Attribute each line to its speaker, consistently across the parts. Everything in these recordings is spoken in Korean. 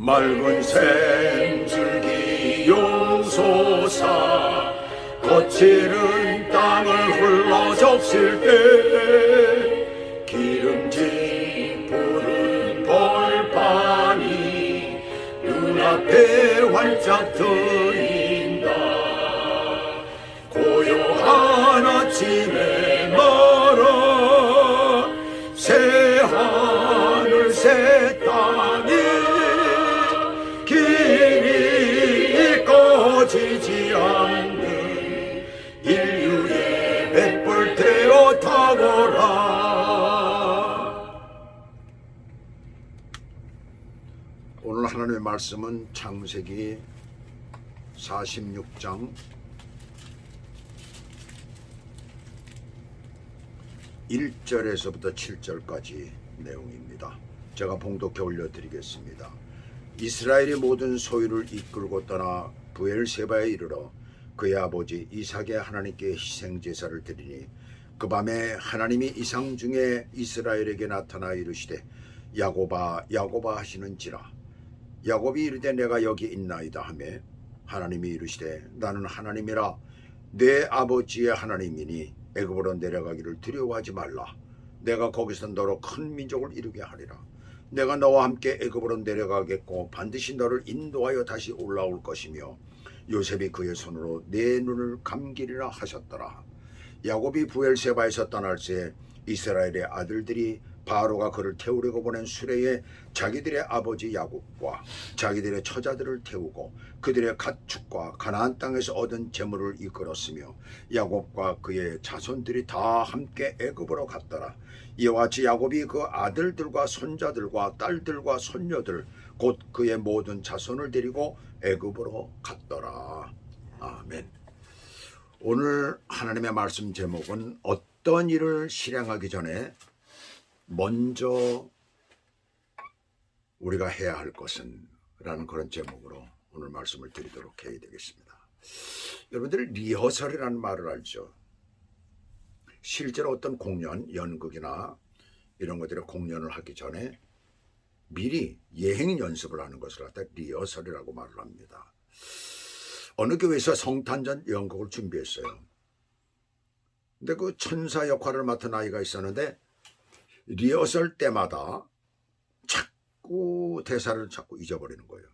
Speaker 1: 맑은 샘줄기 용솟아 거칠은 땅을 흘러 적실 때 기름진 푸른 벌판이 눈앞에 활짝 트인다. 고요한 아침에 날아 새 하늘 새 땅이 길이 꺼지지 않는 인류의 횃불 되어 타거라. 오늘 하나님의 말씀은 창세기 46장 1절에서부터 7절까지 내용입니다. 제가 봉독해 올려드리겠습니다. 이스라엘이 모든 소유를 이끌고 떠나 브엘세바에 이르러 그의 아버지 이삭의 하나님께 희생제사를 드리니 그 밤에 하나님이 이상 중에 이스라엘에게 나타나 이르시되 야곱아 야곱아 하시는지라. 야곱이 이르되 내가 여기 있나이다 하며 하나님이 이르시되 나는 하나님이라 내 아버지의 하나님이니 애굽으로 내려가기를 두려워하지 말라. 내가 거기서 너로 큰 민족을 이루게 하리라. 내가 너와 함께 애굽으로 내려가겠고 반드시 너를 인도하여 다시 올라올 것이며 요셉이 그의 손으로 내 눈을 감기리라 하셨더라. 야곱이 브엘세바에서 떠날 새 이스라엘의 아들들이 바로가 그를 태우려고 보낸 수레에 자기들의 아버지 야곱과 자기들의 처자들을 태우고 그들의 가축과 가나안 땅에서 얻은 재물을 이끌었으며 야곱과 그의 자손들이 다 함께 애굽으로 갔더라. 이와 같이 야곱이 그 아들들과 손자들과 딸들과 손녀들 곧 그의 모든 자손을 데리고 애굽으로 갔더라. 아멘. 오늘 하나님의 말씀 제목은 어떤 일을 실행하기 전에 먼저 우리가 해야 할 것은 라는 그런 제목으로 오늘 말씀을 드리도록 해야 되겠습니다. 여러분들 리허설이라는 말을 알죠? 실제로 어떤 공연, 연극이나 이런 것들의 공연을 하기 전에 미리 예행 연습을 하는 것을 갖다 리허설이라고 말을 합니다. 어느 교회에서 성탄절 연극을 준비했어요. 근데 그 천사 역할을 맡은 아이가 있었는데 리허설 때마다 자꾸 대사를 자꾸 잊어버리는 거예요.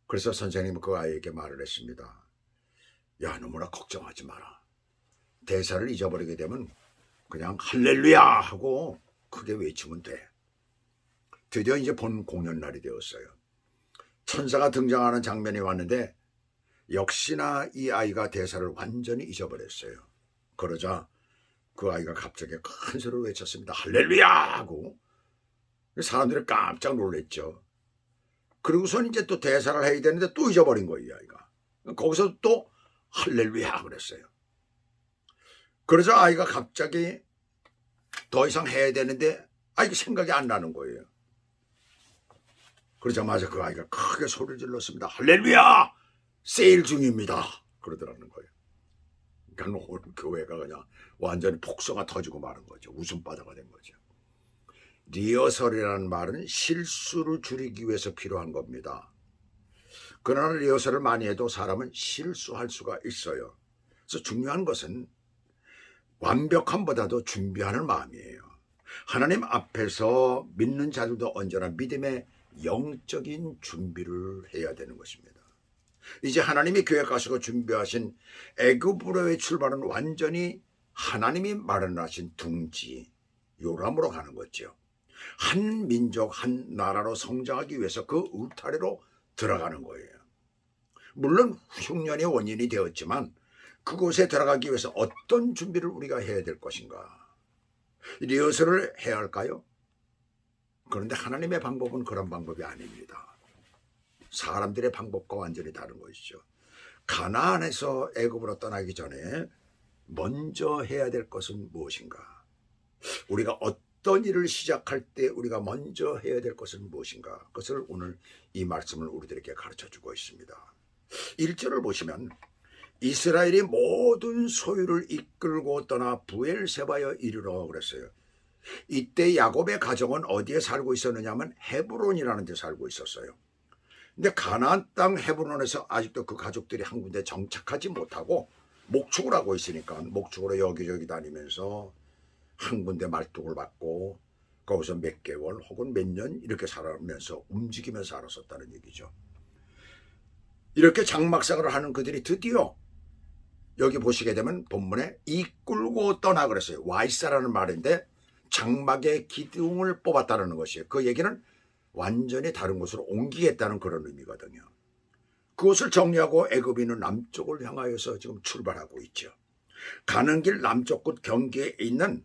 Speaker 1: 그래서 선생님은 그 아이에게 말을 했습니다. 야, 너무나 걱정하지 마라. 대사를 잊어버리게 되면 그냥 할렐루야 하고 크게 외치면 돼. 드디어 이제 본 공연 날이 되었어요. 천사가 등장하는 장면이 왔는데 역시나 이 아이가 대사를 완전히 잊어버렸어요. 그러자 그 아이가 갑자기 큰 소리로 외쳤습니다. 할렐루야 하고 사람들이 깜짝 놀랐죠. 그리고선 이제 또 대사를 해야 되는데 또 잊어버린 거예요, 이 아이가. 거기서 또 할렐루야 그랬어요. 그러자 아이가 갑자기 더 이상 해야 되는데 아이가 생각이 안 나는 거예요. 그러자마자 그 아이가 크게 소리를 질렀습니다. 할렐루야! 세일 중입니다. 그러더라는 거예요. 그러니까 온 교회가 그냥 완전히 폭소가 터지고 마는 거죠. 웃음바다가 된 거죠. 리허설이라는 말은 실수를 줄이기 위해서 필요한 겁니다. 그러나 리허설을 많이 해도 사람은 실수할 수가 있어요. 그래서 중요한 것은 완벽함보다도 준비하는 마음이에요. 하나님 앞에서 믿는 자들도 언제나 믿음의 영적인 준비를 해야 되는 것입니다. 이제 하나님이 교회 가시고 준비하신 애굽으로의 출발은 완전히 하나님이 마련하신 둥지 요람으로 가는 거죠. 한 민족 한 나라로 성장하기 위해서 그 울타리로 들어가는 거예요. 물론 흉년이 원인이 되었지만 그곳에 들어가기 위해서 어떤 준비를 우리가 해야 될 것인가? 리허설을 해야 할까요? 그런데 하나님의 방법은 그런 방법이 아닙니다. 사람들의 방법과 완전히 다른 것이죠. 가나안에서 애굽으로 떠나기 전에 먼저 해야 될 것은 무엇인가? 우리가 어떤 일을 시작할 때 우리가 먼저 해야 될 것은 무엇인가? 그것을 오늘 이 말씀을 우리들에게 가르쳐주고 있습니다. 1절을 보시면 이스라엘이 모든 소유를 이끌고 떠나 브엘세바에 이르러 그랬어요. 이때 야곱의 가족은 어디에 살고 있었느냐면 헤브론이라는 데 살고 있었어요. 근데 가나안 땅 헤브론에서 아직도 그 가족들이 한 군데 정착하지 못하고 목축을 하고 있으니까 목축으로 여기저기 다니면서 한 군데 말뚝을 받고 거기서 몇 개월 혹은 몇 년 이렇게 살아면서 움직이면서 살았었다는 얘기죠. 이렇게 장막생활을 하는 그들이 드디어 여기 보시게 되면 본문에 이끌고 떠나 그랬어요. 와이사라는 말인데 장막의 기둥을 뽑았다는 것이에요. 그 얘기는 완전히 다른 곳으로 옮기겠다는 그런 의미거든요. 그것을 정리하고 애굽인은 남쪽을 향하여서 지금 출발하고 있죠. 가는 길 남쪽 끝 경계에 있는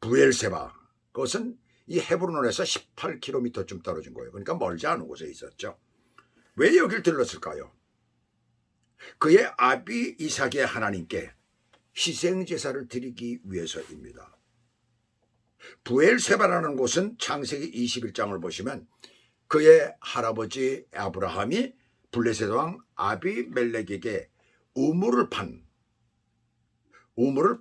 Speaker 1: 부엘세바, 그것은 이 헤브론에서 18km쯤 떨어진 거예요. 그러니까 멀지 않은 곳에 있었죠. 왜 여길 들렀을까요? 그의 아비 이삭의 하나님께 희생제사를 드리기 위해서입니다. 부엘세바라는 곳은 창세기 21장을 보시면 그의 할아버지 아브라함이 블레셋 왕 아비멜렉에게 우물을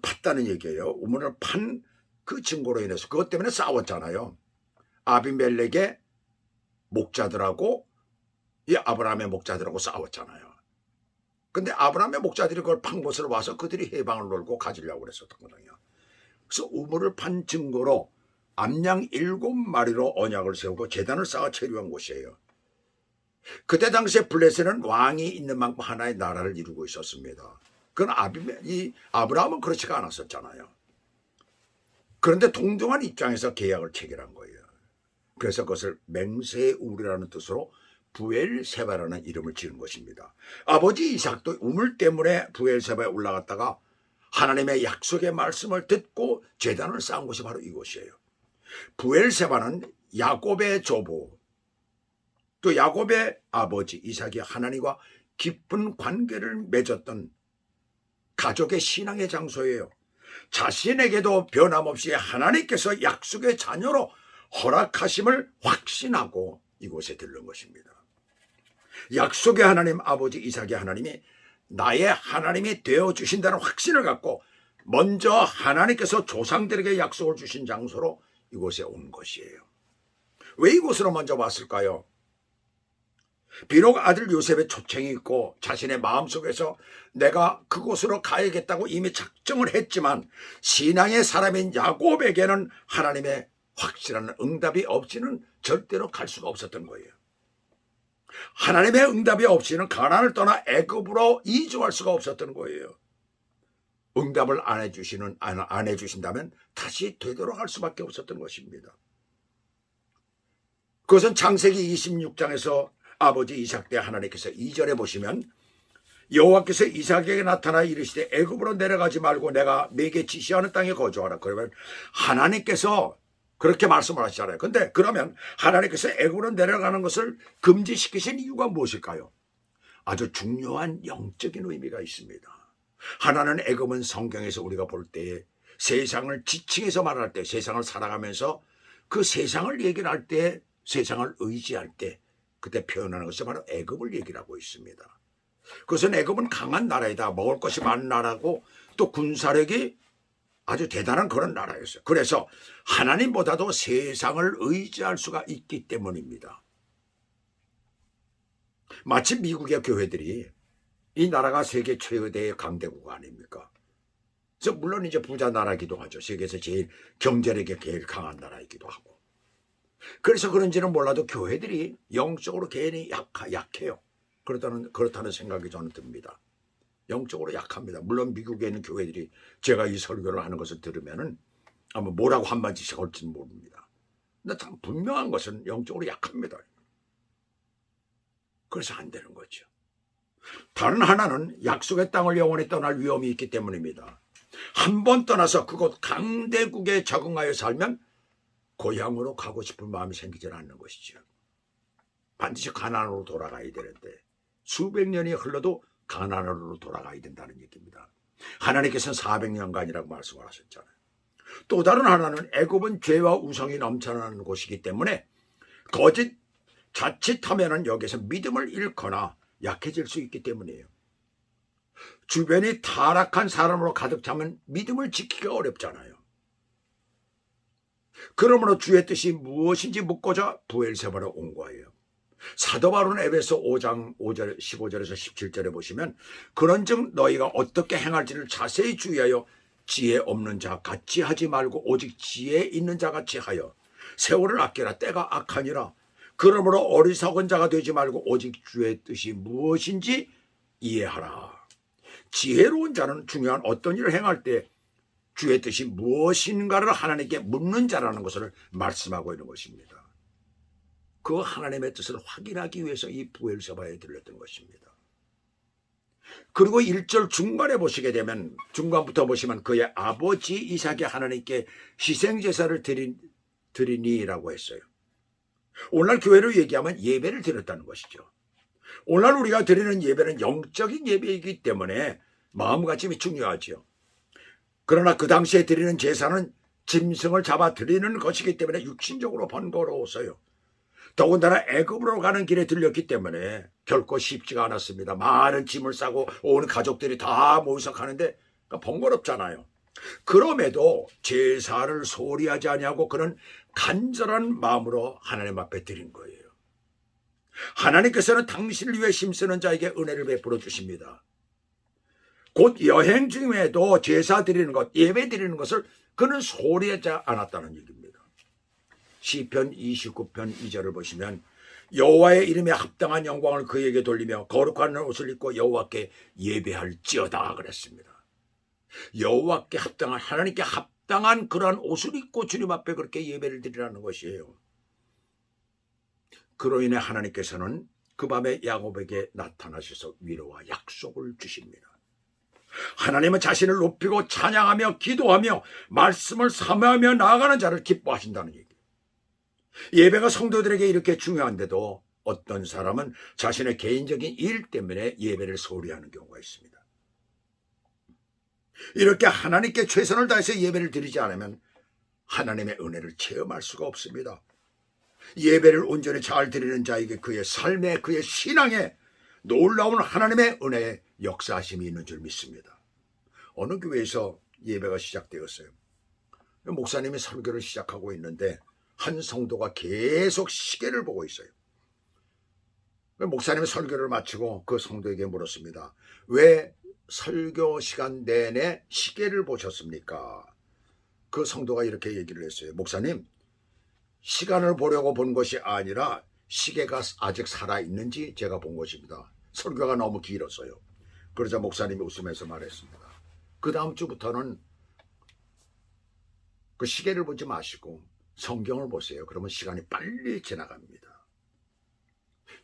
Speaker 1: 팠다는 얘기예요. 우물을 판 그 증거로 인해서 그것 때문에 싸웠잖아요. 아비멜렉의 목자들하고 이 아브라함의 목자들하고 싸웠잖아요. 근데 아브라함의 목자들이 그걸 판 곳으로 와서 그들이 해방을 놀고 가지려고 그랬었던 거거든요. 그래서 우물을 판 증거로 암양 7마리로 언약을 세우고 제단을 쌓아 체류한 곳이에요. 그때 당시에 블레셋은 왕이 있는 만큼 하나의 나라를 이루고 있었습니다. 그건 아브라함은 그렇지가 않았었잖아요. 그런데 동등한 입장에서 계약을 체결한 거예요. 그래서 그것을 맹세우리라는 뜻으로 부엘세바라는 이름을 지은 것입니다. 아버지 이삭도 우물 때문에 부엘세바에 올라갔다가 하나님의 약속의 말씀을 듣고 제단을 쌓은 곳이 바로 이곳이에요. 부엘세바는 야곱의 조부, 또 야곱의 아버지 이삭이 하나님과 깊은 관계를 맺었던 가족의 신앙의 장소예요. 자신에게도 변함없이 하나님께서 약속의 자녀로 허락하심을 확신하고 이곳에 들른 것입니다. 약속의 하나님 아버지 이삭의 하나님이 나의 하나님이 되어주신다는 확신을 갖고 먼저 하나님께서 조상들에게 약속을 주신 장소로 이곳에 온 것이에요. 왜 이곳으로 먼저 왔을까요? 비록 아들 요셉의 초청이 있고 자신의 마음속에서 내가 그곳으로 가야겠다고 이미 작정을 했지만 신앙의 사람인 야곱에게는 하나님의 확실한 응답이 없이는 절대로 갈 수가 없었던 거예요. 하나님의 응답이 없이는 가나안을 떠나 애굽으로 이주할 수가 없었던 거예요. 응답을 안 해주신다면 다시 되돌아갈 수밖에 없었던 것입니다. 그것은 창세기 26장에서 아버지 이삭 때 하나님께서 2절에 보시면 여호와께서 이삭에게 나타나 이르시되 애굽으로 내려가지 말고 내가 네게 지시하는 땅에 거주하라. 그러면 하나님께서 그렇게 말씀을 하시잖아요. 근데 그러면 하나님께서 애굽으로 내려가는 것을 금지시키신 이유가 무엇일까요? 아주 중요한 영적인 의미가 있습니다. 하나는 애굽은 성경에서 우리가 볼 때에 세상을 지칭해서 말할 때, 세상을 살아가면서 그 세상을 얘기를 할 때, 세상을 의지할 때 그때 표현하는 것이 바로 애굽을 얘기를 하고 있습니다. 그것은 애굽은 강한 나라이다. 먹을 것이 많은 나라고 또 군사력이 아주 대단한 그런 나라였어요. 그래서 하나님보다도 세상을 의지할 수가 있기 때문입니다. 마치 미국의 교회들이 이 나라가 세계 최대의 강대국 아닙니까? 그래서 물론 이제 부자 나라이기도 하죠. 세계에서 제일 경제력이 제일 강한 나라이기도 하고. 그래서 그런지는 몰라도 교회들이 영적으로 괜히 약해요. 그렇다는 생각이 저는 듭니다. 영적으로 약합니다. 물론 미국에 있는 교회들이 제가 이 설교를 하는 것을 들으면은 아마 뭐라고 한마디씩 할지는 모릅니다. 근데 참 분명한 것은 영적으로 약합니다. 그래서 안 되는 거죠. 다른 하나는 약속의 땅을 영원히 떠날 위험이 있기 때문입니다. 한 번 떠나서 그곳 강대국에 적응하여 살면 고향으로 가고 싶은 마음이 생기지 않는 것이죠. 반드시 가나안으로 돌아가야 되는데 수백 년이 흘러도 가나안으로 돌아가야 된다는 얘기입니다. 하나님께서는 400년간이라고 말씀을 하셨잖아요. 또 다른 하나는 애굽은 죄와 우성이 넘쳐나는 곳이기 때문에 자칫하면은 여기서 믿음을 잃거나 약해질 수 있기 때문이에요. 주변이 타락한 사람으로 가득 차면 믿음을 지키기가 어렵잖아요. 그러므로 주의 뜻이 무엇인지 묻고자 브엘세바로 온 거예요. 사도 바울은 에베소 5장 5절 15절에서 17절에 보시면 그런즉 너희가 어떻게 행할지를 자세히 주의하여 지혜 없는 자 같이 하지 말고 오직 지혜 있는 자 같이 하여 세월을 아끼라 때가 악하니라. 그러므로 어리석은 자가 되지 말고 오직 주의 뜻이 무엇인지 이해하라. 지혜로운 자는 중요한 어떤 일을 행할 때 주의 뜻이 무엇인가를 하나님께 묻는 자라는 것을 말씀하고 있는 것입니다. 그 하나님의 뜻을 확인하기 위해서 이 브엘세바에 들렸던 것입니다. 그리고 1절 중간에 보시게 되면 중간부터 보시면 그의 아버지 이삭이 하나님께 희생제사를 드리니라고 했어요. 오늘날 교회로 얘기하면 예배를 드렸다는 것이죠. 오늘날 우리가 드리는 예배는 영적인 예배이기 때문에 마음가짐이 중요하죠. 그러나 그 당시에 드리는 제사는 짐승을 잡아 드리는 것이기 때문에 육신적으로 번거로웠어요. 더군다나 애굽으로 가는 길에 들렸기 때문에 결코 쉽지가 않았습니다. 많은 짐을 싸고 온 가족들이 다 모여서 가는데 번거롭잖아요. 그럼에도 제사를 소홀히 하지 아니하고 그는 간절한 마음으로 하나님 앞에 드린 거예요. 하나님께서는 당신을 위해 힘쓰는 자에게 은혜를 베풀어 주십니다. 곧 여행 중에도 제사 드리는 것, 예배 드리는 것을 그는 소홀히 하지 않았다는 얘기입니다. 시편 29편 2절을 보시면 여호와의 이름에 합당한 영광을 그에게 돌리며 거룩한 옷을 입고 여호와께 예배할지어다 그랬습니다. 여호와께 합당한, 하나님께 합당한 그러한 옷을 입고 주님 앞에 그렇게 예배를 드리라는 것이에요. 그로 인해 하나님께서는 그 밤에 야곱에게 나타나셔서 위로와 약속을 주십니다. 하나님은 자신을 높이고 찬양하며 기도하며 말씀을 사모하며 나아가는 자를 기뻐하신다는 얘기예요. 예배가 성도들에게 이렇게 중요한데도 어떤 사람은 자신의 개인적인 일 때문에 예배를 소홀히 하는 경우가 있습니다. 이렇게 하나님께 최선을 다해서 예배를 드리지 않으면 하나님의 은혜를 체험할 수가 없습니다. 예배를 온전히 잘 드리는 자에게 그의 삶에, 그의 신앙에 놀라운 하나님의 은혜의 역사하심이 있는 줄 믿습니다. 어느 교회에서 예배가 시작되었어요. 목사님이 설교를 시작하고 있는데 한 성도가 계속 시계를 보고 있어요. 목사님이 설교를 마치고 그 성도에게 물었습니다. 왜 설교 시간 내내 시계를 보셨습니까? 그 성도가 이렇게 얘기를 했어요. 목사님, 시간을 보려고 본 것이 아니라 시계가 아직 살아있는지 제가 본 것입니다. 설교가 너무 길었어요. 그러자 목사님이 웃으면서 말했습니다. 그 다음 주부터는 그 시계를 보지 마시고 성경을 보세요. 그러면 시간이 빨리 지나갑니다.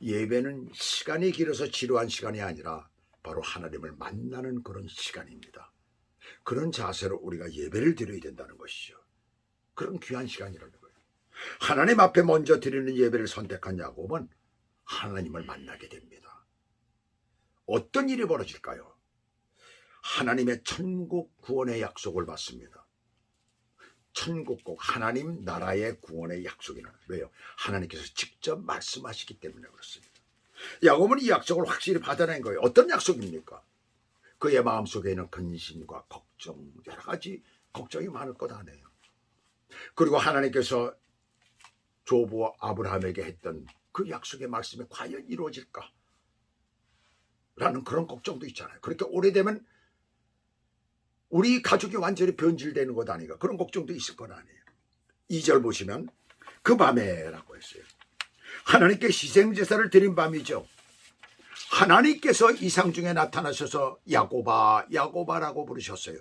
Speaker 1: 예배는 시간이 길어서 지루한 시간이 아니라 바로 하나님을 만나는 그런 시간입니다. 그런 자세로 우리가 예배를 드려야 된다는 것이죠. 그런 귀한 시간이라는 거예요. 하나님 앞에 먼저 드리는 예배를 선택한 야곱은 하나님을 만나게 됩니다. 어떤 일이 벌어질까요? 하나님의 천국 구원의 약속을 받습니다. 천국국 하나님 나라의 구원의 약속이라는 거예요. 왜요? 하나님께서 직접 말씀하시기 때문에 그렇습니다. 야곱은 이 약속을 확실히 받아낸 거예요. 어떤 약속입니까? 그의 마음속에 있는 근심과 걱정, 여러 가지 걱정이 많을 것 아니에요. 그리고 하나님께서 조부 아브라함에게 했던 그 약속의 말씀이 과연 이루어질까? 라는 그런 걱정도 있잖아요. 그렇게 오래되면 우리 가족이 완전히 변질되는 것 아닌가, 그런 걱정도 있을 건 아니에요. 2절 보시면 그 밤에라고 했어요. 하나님께 희생제사를 드린 밤이죠. 하나님께서 이상 중에 나타나셔서 야곱아 야곱아라고 부르셨어요.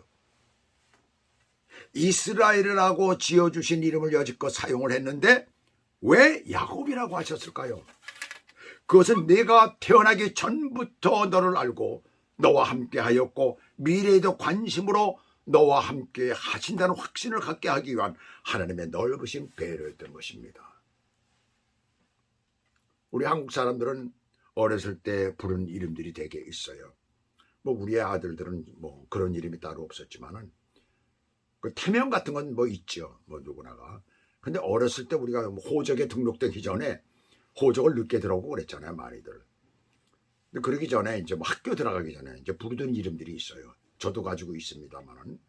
Speaker 1: 이스라엘이라고 지어주신 이름을 여지껏 사용을 했는데 왜 야곱이라고 하셨을까요? 그것은 내가 태어나기 전부터 너를 알고 너와 함께 하였고 미래에도 관심으로 너와 함께 하신다는 확신을 갖게 하기 위한 하나님의 넓으신 배려였던 것입니다. 우리 한국 사람들은 어렸을 때 부른 이름들이 되게 있어요. 뭐 우리의 아들들은 뭐 그런 이름이 따로 없었지만은 그 태명 같은 건 뭐 있죠. 뭐 누구나가. 근데 어렸을 때 우리가 호적에 등록되기 전에 호적을 늦게 들어오고 그랬잖아요, 많이들. 근데 그러기 전에 이제 뭐 학교 들어가기 전에 이제 부르던 이름들이 있어요. 저도 가지고 있습니다만은.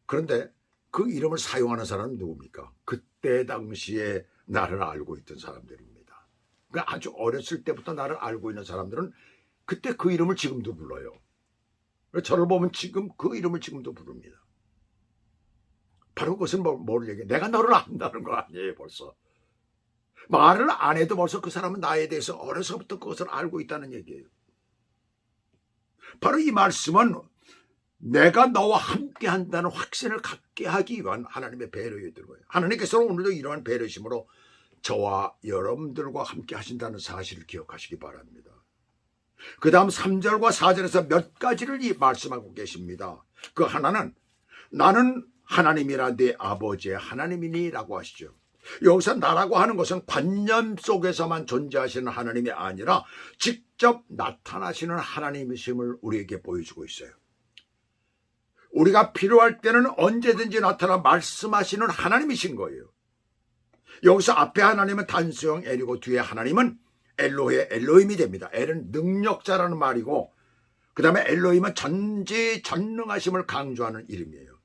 Speaker 1: 그런데 그 이름을 사용하는 사람은 누굽니까? 그때 당시에 나를 알고 있던 사람들입니다. 그러니까 아주 어렸을 때부터 나를 알고 있는 사람들은 그때 그 이름을 지금도 불러요. 저를 보면 지금 그 이름을 지금도 부릅니다. 바로 그것은 뭘 얘기해? 내가 너를 안다는 거 아니에요. 벌써 말을 안 해도 벌써 그 사람은 나에 대해서 어려서부터 그것을 알고 있다는 얘기예요. 바로 이 말씀은 내가 너와 함께 한다는 확신을 갖게 하기 위한 하나님의 배려에 들어요. 하나님께서는 오늘도 이러한 배려심으로 저와 여러분들과 함께 하신다는 사실을 기억하시기 바랍니다. 그 다음 3절과 4절에서 몇 가지를 말씀하고 계십니다. 그 하나는 나는 하나님이라 네 아버지의 하나님이니 라고 하시죠. 여기서 나라고 하는 것은 관념 속에서만 존재하시는 하나님이 아니라 직접 나타나시는 하나님이심을 우리에게 보여주고 있어요. 우리가 필요할 때는 언제든지 나타나 말씀하시는 하나님이신 거예요. 여기서 앞에 하나님은 단수형 엘이고 뒤에 하나님은 엘로헤 엘로힘이 됩니다. 엘은 능력자라는 말이고 그 다음에 엘로힘은 전지전능하심을 강조하는 이름이에요.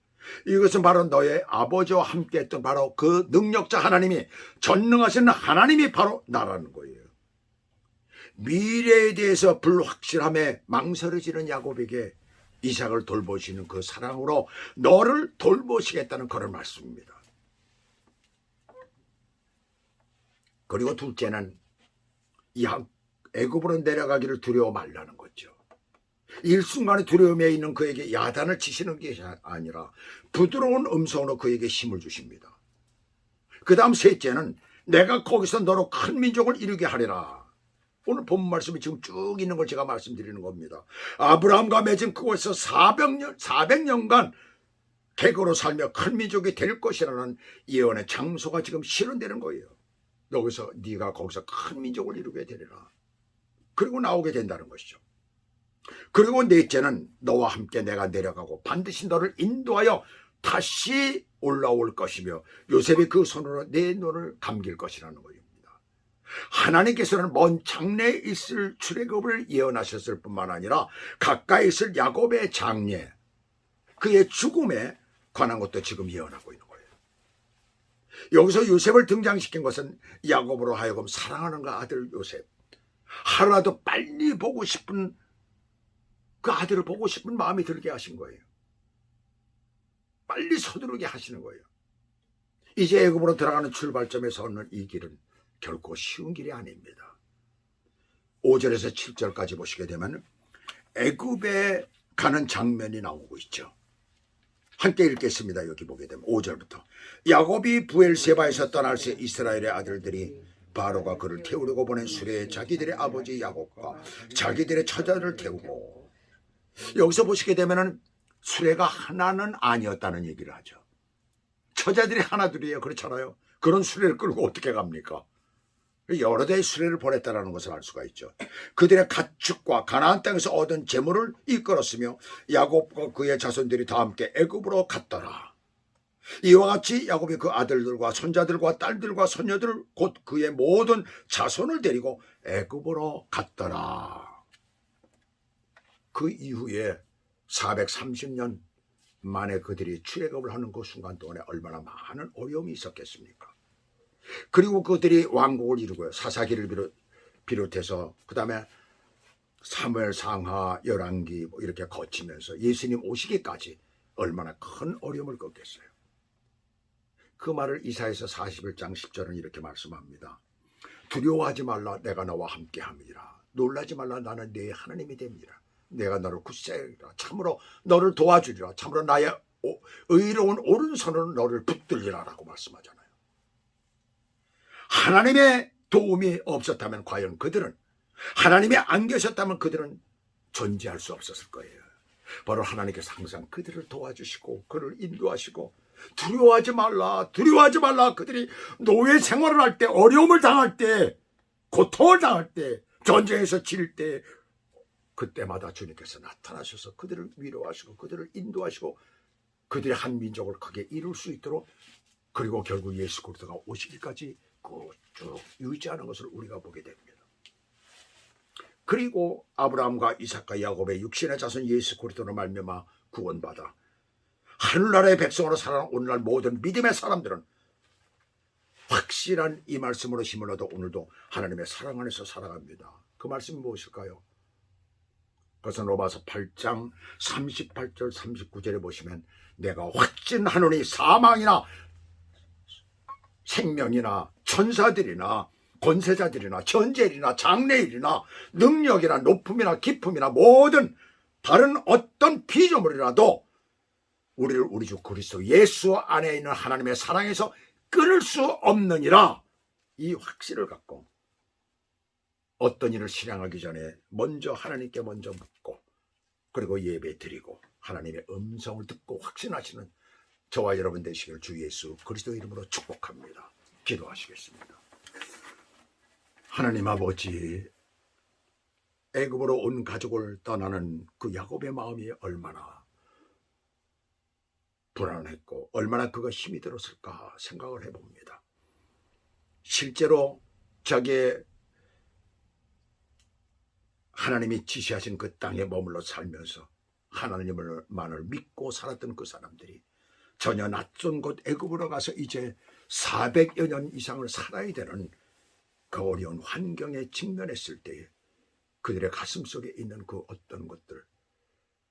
Speaker 1: 이것은 바로 너의 아버지와 함께 했던 바로 그 능력자 하나님이 전능하신 하나님이 바로 나라는 거예요. 미래에 대해서 불확실함에 망설여지는 야곱에게 이삭을 돌보시는 그 사랑으로 너를 돌보시겠다는 그런 말씀입니다. 그리고 둘째는 애굽으로 내려가기를 두려워 말라는 거죠. 일순간의 두려움에 있는 그에게 야단을 치시는 게 아니라 부드러운 음성으로 그에게 힘을 주십니다. 그 다음 셋째는 내가 거기서 너로 큰 민족을 이루게 하리라. 오늘 본 말씀이 지금 쭉 있는 걸 제가 말씀드리는 겁니다. 아브라함과 맺은 그곳에서 400년간 객으로 살며 큰 민족이 될 것이라는 예언의 장소가 지금 실현되는 거예요. 여기서 네가 거기서 큰 민족을 이루게 되리라. 그리고 나오게 된다는 것이죠. 그리고 넷째는 너와 함께 내가 내려가고 반드시 너를 인도하여 다시 올라올 것이며 요셉이 그 손으로 내 눈을 감길 것이라는 거입니다. 하나님께서는 먼 장래에 있을 출애굽을 예언하셨을 뿐만 아니라 가까이 있을 야곱의 장래, 그의 죽음에 관한 것도 지금 예언하고 있는 거예요. 여기서 요셉을 등장시킨 것은 야곱으로 하여금 사랑하는 그 아들 요셉, 하루라도 빨리 보고 싶은 그 아들을 보고 싶은 마음이 들게 하신 거예요. 빨리 서두르게 하시는 거예요. 이제 애굽으로 들어가는 출발점에서 오는 이 길은 결코 쉬운 길이 아닙니다. 5절에서 7절까지 보시게 되면 애굽에 가는 장면이 나오고 있죠. 함께 읽겠습니다. 여기 보게 되면 5절부터 야곱이 부엘세바에서 떠날 새 이스라엘의 아들들이 바로가 그를 태우려고 보낸 수레에 자기들의 아버지 야곱과 자기들의 처자를 태우고, 여기서 보시게 되면 수레가 하나는 아니었다는 얘기를 하죠. 처자들이 하나둘이에요. 그렇잖아요. 그런 수레를 끌고 어떻게 갑니까? 여러 대의 수레를 보냈다는 것을 알 수가 있죠. 그들의 가축과 가나안 땅에서 얻은 재물을 이끌었으며 야곱과 그의 자손들이 다 함께 애굽으로 갔더라. 이와 같이 야곱이 그 아들들과 손자들과 딸들과 손녀들 곧 그의 모든 자손을 데리고 애굽으로 갔더라. 그 이후에 430년 만에 그들이 출애굽을 하는 그 순간 동안에 얼마나 많은 어려움이 있었겠습니까? 그리고 그들이 왕국을 이루고요. 사사기를 비롯해서 그 다음에 사무엘 상하 열왕기 이렇게 거치면서 예수님 오시기까지 얼마나 큰 어려움을 겪겠어요. 그 말을 이사야서 41장 10절은 이렇게 말씀합니다. 두려워하지 말라, 내가 너와 함께함이라. 놀라지 말라, 나는 네 하나님이 됩니다. 내가 너를 굳세리라. 참으로 너를 도와주리라. 참으로 나의 의로운 오른손으로 너를 붙들리라 라고 말씀하잖아요. 하나님의 도움이 없었다면 과연 그들은, 하나님이 안 계셨다면 그들은 존재할 수 없었을 거예요. 바로 하나님께서 항상 그들을 도와주시고 그를 인도하시고 두려워하지 말라, 두려워하지 말라. 그들이 노예 생활을 할 때, 어려움을 당할 때, 고통을 당할 때, 전쟁에서 질 때, 그때마다 주님께서 나타나셔서 그들을 위로하시고 그들을 인도하시고 그들의 한 민족을 크게 이룰 수 있도록, 그리고 결국 예수 그리스도가 오시기까지 쭉 유지하는 것을 우리가 보게 됩니다. 그리고 아브라함과 이삭과 야곱의 육신의 자손 예수 그리스도로 말미암아 구원받아 하늘나라의 백성으로 살아가는 오늘날 모든 믿음의 사람들은 확실한 이 말씀으로 힘을 얻어 오늘도 하나님의 사랑 안에서 살아갑니다. 그 말씀이 무엇일까요? 그것은 로마서 8장 38절 39절에 보시면 내가 확신하노니 사망이나 생명이나 천사들이나 권세자들이나 전제일이나 장래일이나 능력이나 높음이나 깊음이나 모든 다른 어떤 피조물이라도 우리를 우리 주 그리스도 예수 안에 있는 하나님의 사랑에서 끊을 수 없느니라. 이 확신을 갖고 어떤 일을 실행하기 전에 먼저 하나님께 먼저 묻고 그리고 예배 드리고 하나님의 음성을 듣고 확신하시는 저와 여러분 되시길 주 예수 그리스도 이름으로 축복합니다. 기도하시겠습니다. 하나님 아버지, 애굽으로 온 가족을 떠나는 그 야곱의 마음이 얼마나 불안했고 얼마나 그가 힘이 들었을까 생각을 해봅니다. 실제로 자기의 하나님이 지시하신 그 땅에 머물러 살면서 하나님만을 믿고 살았던 그 사람들이 전혀 낯선 곳 애굽으로 가서 이제 400여 년 이상을 살아야 되는 그 어려운 환경에 직면했을 때에 그들의 가슴 속에 있는 그 어떤 것들,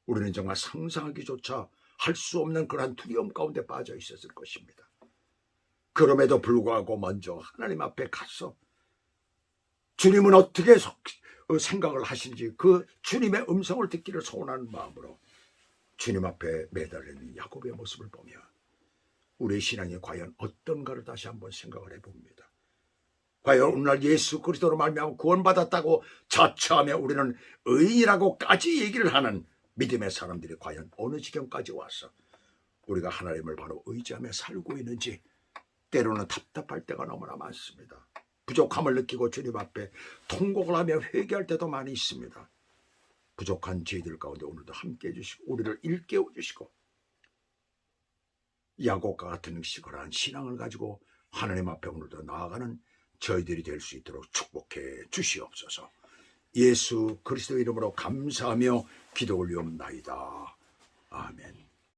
Speaker 1: 우리는 정말 상상하기조차 할 수 없는 그러한 두려움 가운데 빠져 있었을 것입니다. 그럼에도 불구하고 먼저 하나님 앞에 가서 주님은 어떻게 생각을 하시는지 그 주님의 음성을 듣기를 소원하는 마음으로 주님 앞에 매달리는 야곱의 모습을 보며 우리의 신앙이 과연 어떤가를 다시 한번 생각을 해봅니다. 과연 오늘날 예수 그리스도로 말미암아 구원받았다고 자처하며 우리는 의인이라고까지 얘기를 하는 믿음의 사람들이 과연 어느 지경까지 와서 우리가 하나님을 바로 의지하며 살고 있는지 때로는 답답할 때가 너무나 많습니다. 부족함을 느끼고 주님 앞에 통곡을 하며 회개할 때도 많이 있습니다. 부족한 저희들 가운데 오늘도 함께해 주시고 우리를 일깨워 주시고 야곱과 같은 시골한 신앙을 가지고 하나님 앞에 오늘도 나아가는 저희들이 될 수 있도록 축복해 주시옵소서. 예수 그리스도 이름으로 감사하며 기도 올리옵나이다. 아멘.